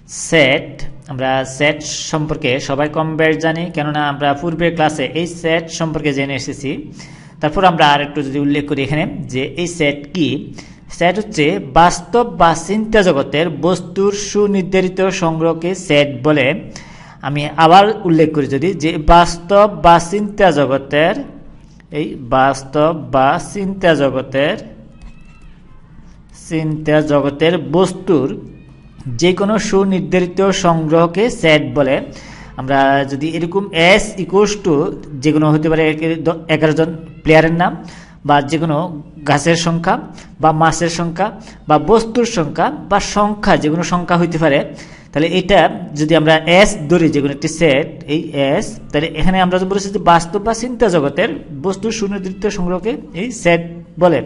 Set, আমরা set সম্পর্কে সবাই কম বেশ জানি, কেননা আমরা পূর্বের ক্লাসে এই সেট সম্পর্কে জেনে এসেছি। তারপর আমরা আর একটু যদি উল্লেখ করি এখানে যে এই সেট কি, সেট হচ্ছে বাস্তব বা চিন্তা জগতের বস্তুর সুনির্ধারিত সংগ্রহকে সেট বলে। আমি আবার উল্লেখ করি যদি, যে বাস্তব বা চিন্তা জগতের, এই বাস্তব বা চিন্তা জগতের বস্তুর যে কোনো সুনির্ধারিত সংগ্রহকে সেট বলে। আমরা যদি এরকম এস ইকুয়ালস টু যে কোনো হতে পারে 11 জন প্লেয়ারের নাম, বা যে কোনো গাছের সংখ্যা বা মাছের সংখ্যা বা বস্তুর সংখ্যা বা সংখ্যা, যে কোনো সংখ্যা হইতে পারে, তাহলে এটা যদি আমরা এস ধরি, যে কোনো একটি সেট, এই এস, তাহলে এখানে আমরা বলেছি যে বাস্তব বা চিন্তা জগতের বস্তুর সুনির্ধারিত সংগ্রহকে এই সেট বলে।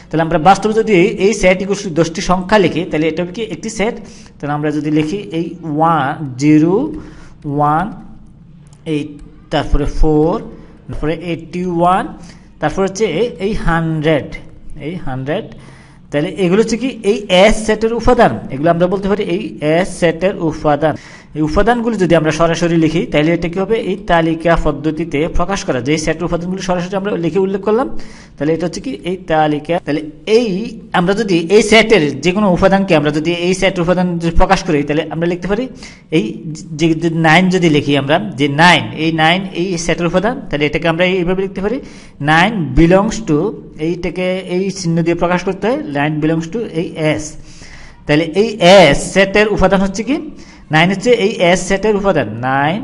তাহলে আমরা বাস্তবে যদি এই সেট ইকুয়ালস টু 10টি সংখ্যা লিখি, তাহলে এটা কি একটি সেট। তাহলে আমরা যদি লিখি এই 1 0 1, এই তারপরে 4, তারপরে 81, তারপর হচ্ছে এই 100, তাহলে এগুলো হচ্ছে কি এই এস সেটের উপাদান। এগুলো আমরা বলতে পারি এই এস সেটের উপাদান। এই উপাদানগুলো যদি আমরা সরাসরি লিখি, তাহলে এটা কি হবে, এই তালিকা পদ্ধতিতে প্রকাশ করা। যে সেটের উপাদানগুলো সরাসরি আমরা লিখে উল্লেখ করলাম, তাহলে এটা হচ্ছে কি এই তালিকা। তাহলে এই আমরা যদি এই সেটের যে কোনো উপাদানকে আমরা যদি এই সেটের উপাদান প্রকাশ করি, তাহলে আমরা লিখতে পারি এই যে 9 যদি লিখি আমরা, যে 9, এই 9 এই সেটের উপাদান, তাহলে এটাকে আমরা এইভাবে লিখতে পারি 9 বিলংস টু, এইটাকে এই চিহ্ন দিয়ে প্রকাশ করতে হয়, 9 বিলংস টু এই এস। তাহলে এই এস সেটের উপাদান হচ্ছে কি 9, হচ্ছে এই এস সেটের উপাদান 9।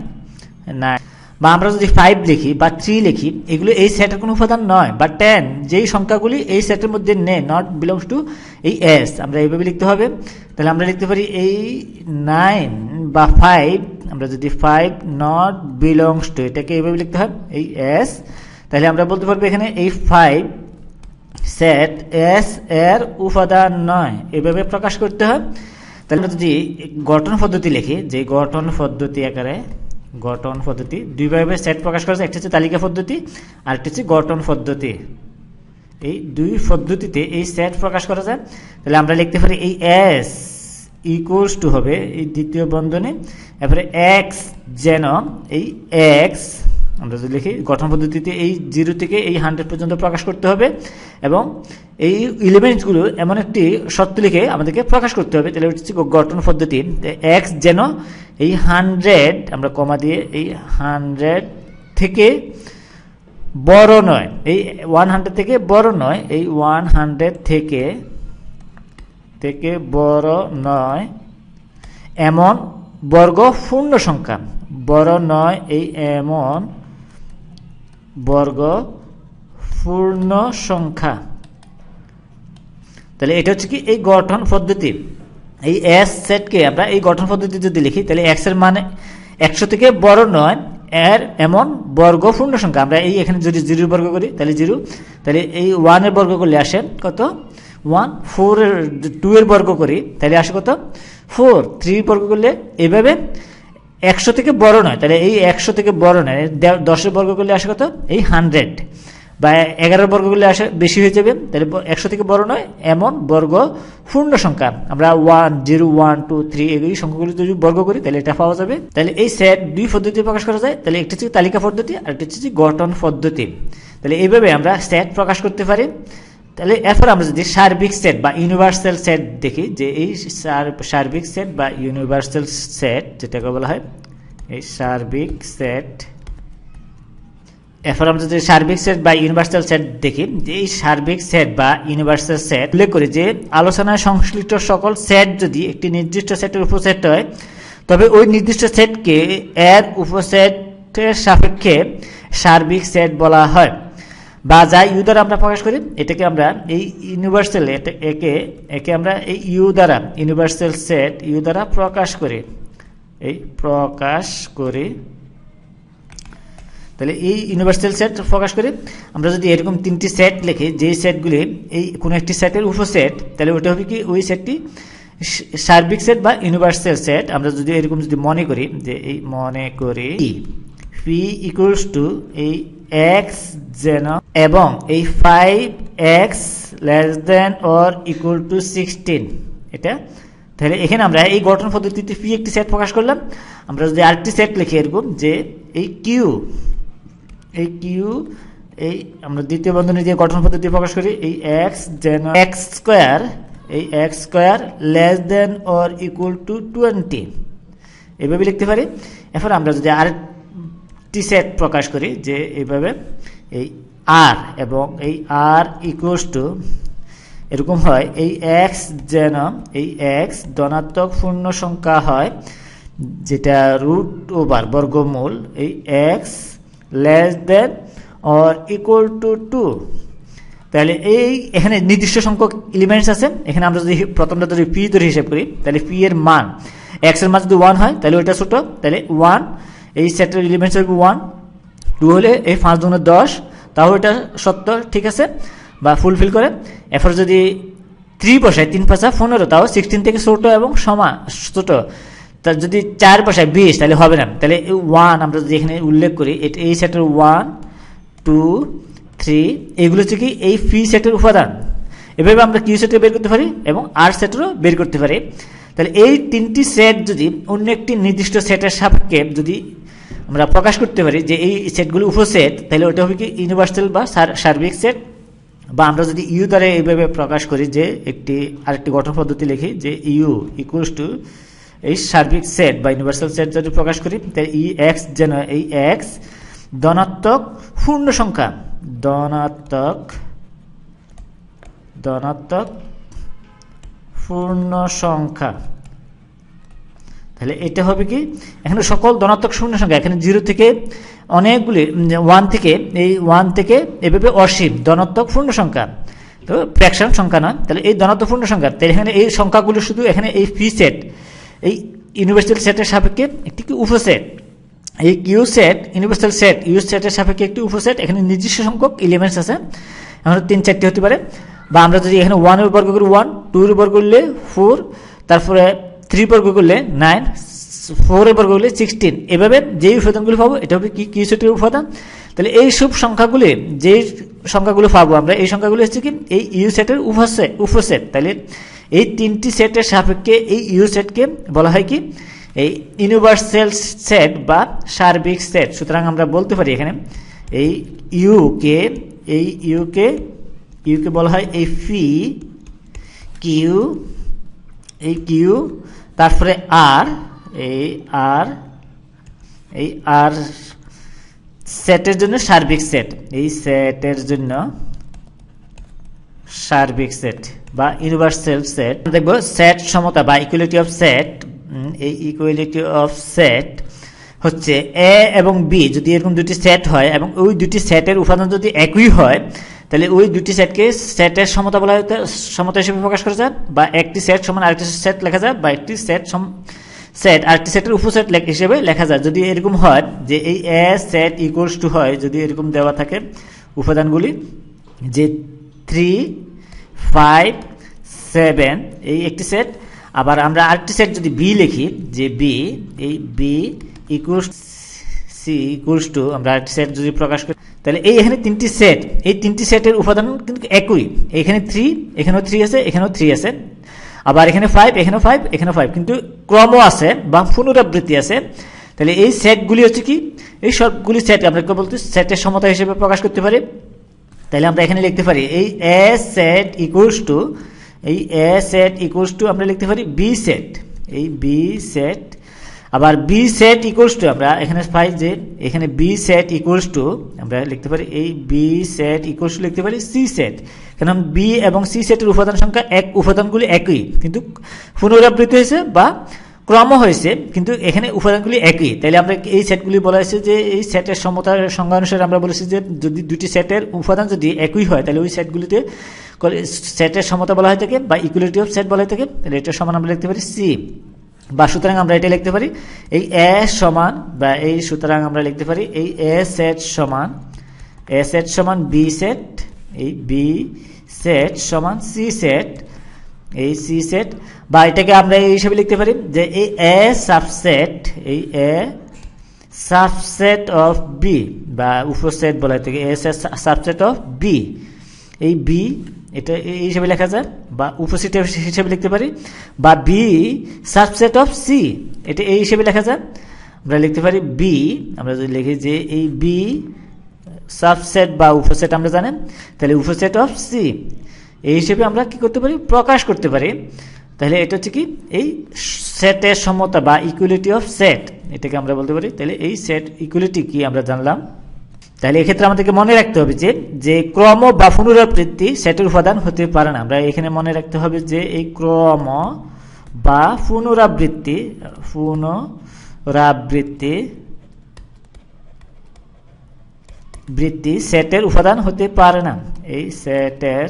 বা আমরা যদি 5 লিখি বা 3 লিখি, এগুলো এই সেটের কোনো উপাদান নয়। বা 10, যেই সংখ্যাগুলি এই সেটের মধ্যে নেই, নট বিলংস টু এই এস, আমরা এইভাবে লিখতে হবে। তাহলে আমরা লিখতে পারি এই 9 বা 5, আমরা যদি 5 নট বিলংস টু, এটাকে এইভাবে লিখতে হবে এই এস। তাহলে আমরা বলতে পারবো এখানে এই 5 সেট এস এর উপাদান নয়, এভাবে প্রকাশ করতে হয়। তাহলে যদি গঠন পদ্ধতি লিখি, যে গঠন পদ্ধতি আকারে, গঠন পদ্ধতি দুইভাবে সেট প্রকাশ করা যায়, একটা হচ্ছে তালিকা পদ্ধতি আর একটা হচ্ছে গঠন পদ্ধতি। এই দুই পদ্ধতিতে এই সেট প্রকাশ করা যায়। তাহলে আমরা লিখতে পারি এই এস ইকুয়ালস টু হবে এই দ্বিতীয় বন্ধনী, এরপরে এক্স, যেন এই এক্স আমরা যদি লিখি গঠন পদ্ধতিতে এই 0 থেকে এই 100 পর্যন্ত প্রকাশ করতে হবে, এবং এই এলিমেন্টসগুলো এমন একটি শর্ত লিখে আমাদেরকে প্রকাশ করতে হবে। তাহলে হচ্ছে গঠন পদ্ধতি, এক্স যেন এই 100, আমরা কমা দিয়ে এই 100 থেকে বড় নয়, এই 100 থেকে বড় নয়, এই 100 থেকে বড় নয় এমন বর্গ পূর্ণ সংখ্যা, বড় নয় এই এমন বর্গ পূর্ণ সংখ্যা। তাহলে এটা হচ্ছে কি এই গঠন পদ্ধতি। এই এস সেটকে আমরা এই গঠন পদ্ধতি যদি লিখি, তাহলে এক্স এর মানে 100 থেকে বড় নয় এর এমন বর্গ পূর্ণ সংখ্যা। আমরা এই এখানে যদি 0 বর্গ করি, তাহলে 0, তাহলে এই 1 এর বর্গ করলে আসে কত 1, 4 এর 2 এর বর্গ করি, তাহলে আসে কত 4, 3 বর্গ করলে এইভাবে 100 থেকে বড় নয়, তাহলে এই 100 থেকে বড় নয় 10 এর বর্গ করলে আসে কত এই 100, বা 11 বর্গ করলে আসে বেশি হয়ে যাবে। তাহলে 100 থেকে বড় নয় এমন বর্গ পূর্ণ সংখ্যা, আমরা 1 0 1 2 3 এই সংখ্যাগুলো যদি বর্গ করি, তাহলে এটা পাওয়া যাবে। তাহলে এই সেট দুই পদ্ধতিতে প্রকাশ করা যায়। তাহলে একটা হচ্ছে তালিকা পদ্ধতি আর একটা হচ্ছে গঠন পদ্ধতি। তাহলে এইভাবে আমরা সেট প্রকাশ করতে পারি। তাহলে এরপর আমরা যদি সার্বিক সেট বা ইউনিভার্সাল সেট দেখি, যে এই সার্বিক সেট বা ইউনিভার্সাল সেট যেটাকে বলা হয় এই সার্বিক সেট, এরপর আমরা যদি সার্বিক সেট বা ইউনিভার্সাল সেট দেখি, যে এই সার্বিক সেট বা ইউনিভার্সাল সেট উল্লেখ করি যে আলোচনায় সংশ্লিষ্ট সকল সেট যদি একটি নির্দিষ্ট সেটের উপসেট হয়, তবে ওই নির্দিষ্ট সেটকে এর উপসেটের সাপেক্ষে সার্বিক সেট বলা হয়। বা যা ইউ দ্বারা আমরা প্রকাশ করি, এটাকে আমরা এই ইউনিভার্সাল, একে আমরা এই ইউ দ্বারা ইউনিভার্সাল সেট ইউ দ্বারা প্রকাশ করি, এই প্রকাশ করি। তাহলে এই ইউনিভার্সাল সেট প্রকাশ করি। আমরা যদি এরকম 3টি সেট লিখি, যে সেটগুলি এই কোনো একটি সেটের উপসেট, তাহলে ওটা হবে কি ওই সেটটি সার্বিক সেট বা ইউনিভার্সাল সেট। আমরা যদি এরকম যদি মনে করি, যে এই মনে করি পি ইকুয়ালস টু এই এক্স যেন, এবং এই 5x less than or equal to 16, এটা তাহলে এখানে আমরা এই গঠন পদ্ধতিতে পি একটি সেট প্রকাশ করলাম। আমরা যদি আরেকটি সেট লিখি এরকম যে এই কিউ এই আমরা দ্বিতীয় বন্ধনী দিয়ে গঠন পদ্ধতি প্রকাশ করি, এই এক্স যেন x square less than or equal to 20 এইভাবে লিখতে পারি। এরপর আমরা যদি আরেকটি সেট প্রকাশ করি যে এইভাবে এই আর এবং এই আর ইকুয়ালস টু এরকম হয়, এই এক্স যেন এই এক্স ধনাত্মক পূর্ণ সংখ্যা হয় যেটা রুট ওভার বর্গমূল এই x less than or equal to 2। তাহলে এই এখানে নির্দিষ্ট সংখ্যক এলিমেন্টস আছে। এখানে আমরা যদি প্রথমটা ধরি পি ধরে হিসাব করি, তাহলে পি এর মান এক্স এর মান যদি 1 হয় তাহলে ওইটা ছোট, তাহলে 1 এই সেটের এলিমেন্টস হবে 1, 2 হলে এই 5 গুণে 10, তাও এটা সত্য, ঠিক আছে বা ফুলফিল করে। এরপর যদি 3 বসায় 3 5 15, তাও 16 থেকে ছোট এবং সমান ছোট। তার যদি 4 বসায় 20 তাহলে হবে না। তাহলে 1 আমরা যদি এখানে উল্লেখ করি, এই সেটের 1 2 3 এগুলো হচ্ছে কি এই পি সেটের উপাদান। এভাবে আমরা কিউ সেটে বের করতে পারি এবং আর সেটেরও বের করতে পারি। তাহলে এই তিনটি সেট যদি অন্য একটি নির্দিষ্ট সেটের সাপেক্ষে যদি আমরা প্রকাশ করতে পারি যে এই সেটগুলো উপসেট, তাহলে ওটা হবে কি ইউনিভার্সাল বা সার্বিক সেট। বা আমরা যদি ইউ দ্বারা এইভাবে প্রকাশ করি যে আরেকটি গঠন পদ্ধতি লিখি যে ইউ ইকুয়ালস টু এই সার্বিক সেট বা ইউনিভার্সাল সেট যদি প্রকাশ করি, তাহলে ই এক্স যেন এই এক্স ধনাত্মক পূর্ণ সংখ্যা ধনাত্মক পূর্ণ সংখ্যা। তাহলে এটা হবে কি এখানে সকল ধনাত্মক পূর্ণ সংখ্যা, এখানে 0 থেকে অনেকগুলি 1 থেকে এই 1 থেকে এভাবে অসীম ধনাত্মক পূর্ণ সংখ্যা, তো ফ্র্যাকশন সংখ্যা না। তাহলে এই ধনাত্মক পূর্ণ সংখ্যা, তাহলে এখানে এই সংখ্যাগুলো শুধু এখানে এই পি সেট এই ইউনিভার্সাল সেটের সাপেক্ষে একটি কি উপসেট, এই Q set universal set U সেটের সাপেক্ষে একটি উপসেট। এখানে নির্দিষ্ট সংখ্যক এলিমেন্টস আছে, এখন 3-4টি হতে পারে। বা আমরা যদি এখানে 1 এর বর্গ করি 1, 2 এর বর্গ করলে 4, তারপরে 3 বর্গ করলে 9, 4 এর বর্গ করলে 16, এভাবে যেই উপাদানগুলো পাবো এটা হবে কি কিউ সেটের উপাদান। তাহলে এই সব সংখ্যাগুলি যেই সংখ্যাগুলো পাবো আমরা, এই সংখ্যাগুলো হচ্ছে কি এই ইউ সেটের উপসেট। তাহলে এই তিনটি সেটের সাপেক্ষে এই ইউ সেটকে বলা হয় কি এই ইউনিভার্সাল সেট বা সার্বিক সেট। সুতরাং আমরা বলতে পারি এখানে এই ইউকে বলা হয় এই পি কিউ, এই কিউ তারপরে আর এই আর সেটের জন্য সার্বিক সেট, এই সেটের জন্য সার্বিক সেট বা ইউনিভার্সাল সেট। দেখবো সেট সমতা বা ইকুয়ালিটি অফ সেট। এই ইকুয়ালিটি অফ সেট হচ্ছে এ এবং বি যদি এরকম দুটি সেট হয় এবং ওই দুটি সেটের উপাদান যদি একই হয়, তাহলে ওই দুটি সেটকে সেটের সমতা বলা হয়, সমতা হিসেবে প্রকাশ করা যায়। বা একটি সেট সমান আরেকটি সেট লেখা যায়, বা একটি সেট আরেকটি সেটের উপসেট হিসেবে লেখা যায় যদি এরকম হয় যে এই এ সেট ইকুয়ালস টু হয়, যদি এরকম দেওয়া থাকে উপাদানগুলি যে 3 5 7 এই একটি সেট। আবার আমরা আরেকটি সেট যদি বি লিখি যে বি ইকুয়ালস টু আমরা আরেকটি সেট যদি প্রকাশ করি, তাহলে এই এখানে তিনটি সেট, এই তিনটি সেটের উপাদান কিন্তু একই। এখানে 3, এখানেও 3 আছে, এখানেও 3 আছে, আবার এখানে 5, এখানেও 5, এখানেও 5, কিন্তু ক্রম আছে বা পুনরাবৃত্তি আছে। তাহলে এই সেটগুলি হচ্ছে কি এই সবগুলি সেট আমরা বলতে সেটের সমতা হিসেবে প্রকাশ করতে পারি। তাহলে আমরা এখানে লিখতে পারি এই এ সেট ইকুয়ালস টু আমরা লিখতে পারি বি সেট, এই বি সেট। আবার বি সেট ইকুয়ালস টু আমরা এখানে পাই যে এখানে বি সেট ইকুয়ালস টু আমরা লিখতে পারি এই বি সেট ইকুয়ালস টু লিখতে পারি সি সেট, কারণ বি এবং সি সেটের উপাদান সংখ্যা উপাদানগুলি একই কিন্তু পুনরাবৃত্তি হয়েছে বা ক্রম হয়েছে, কিন্তু এখানে উপাদানগুলি একই। তাহলে আমরা এই সেটগুলি বলা হয়েছে যে এই সেটের সমতার সংজ্ঞা অনুসারে আমরা বলেছি যে যদি দুটি সেটের উপাদান যদি একই হয় তাহলে ওই সেটগুলিতে সেটের সমতা বলা হয়ে থাকে বা ইকুয়ালিটি অফ সেট বলা হয়ে থাকে। তাহলে এটার সমান আমরা লিখতে পারি সি। বা সুতরাং আমরা এটা লিখতে পারি এই এ সমান বা এই সুতরাং আমরা লিখতে পারি এই এ সেট সমান বি সেট, এই বি সেট সমান সি সেট, এই সি সেট। বা এটাকে আমরা এই হিসেবে লিখতে পারি যে এই এ সাবসেট অফ বি বা উপসেট বলা হয়ে থাকে এ সাবসেট অফ বি, এই বি এটা এই হিসেবে লেখা যায়, বা উপসেট হিসেবে লিখতে পারি, বা বি সাবসেট অফ সি, এটা এই হিসেবে লেখা যায়। আমরা লিখতে পারি বি, আমরা যদি লিখি যে এই বি সাবসেট বা উপসেট আমরা জানেন, তাহলে উপসেট অফ সি এই হিসেবে আমরা কি করতে পারি, প্রকাশ করতে পারি। তাহলে এটা হচ্ছে কি এই সেটের সমতা বা ইকুয়ালিটি অফ সেট, এটাকে আমরা বলতে পারি। তাহলে এই সেট ইকুয়ালিটি কি আমরা জানলাম। তাহলে এক্ষেত্রে আমাদেরকে মনে রাখতে হবে যে ক্রম বা পুনরাবৃত্তি সেটের উপাদান হতে পারে না। আমরা এখানে মনে রাখতে হবে যে এই ক্রম বা পুনরাবৃত্তি সেটের উপাদান হতে পারে না। এই সেটের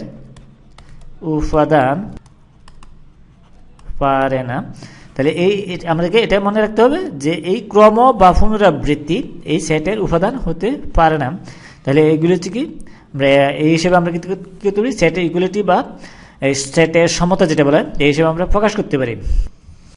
উপাদান পারে না। তাহলে আমাদেরকে এটা মনে রাখতে হবে যে এই ক্রম বা পুনরাবৃত্তি এই সেটের উপাদান হতে পারে না। তাহলে এইগুলো হচ্ছে কি আমরা এই হিসেবে আমরা কি করতে পারি, সেটের ইকুয়ালিটি বা সেটের সমতা যেটা বলে এই হিসেবে আমরা প্রকাশ করতে পারি।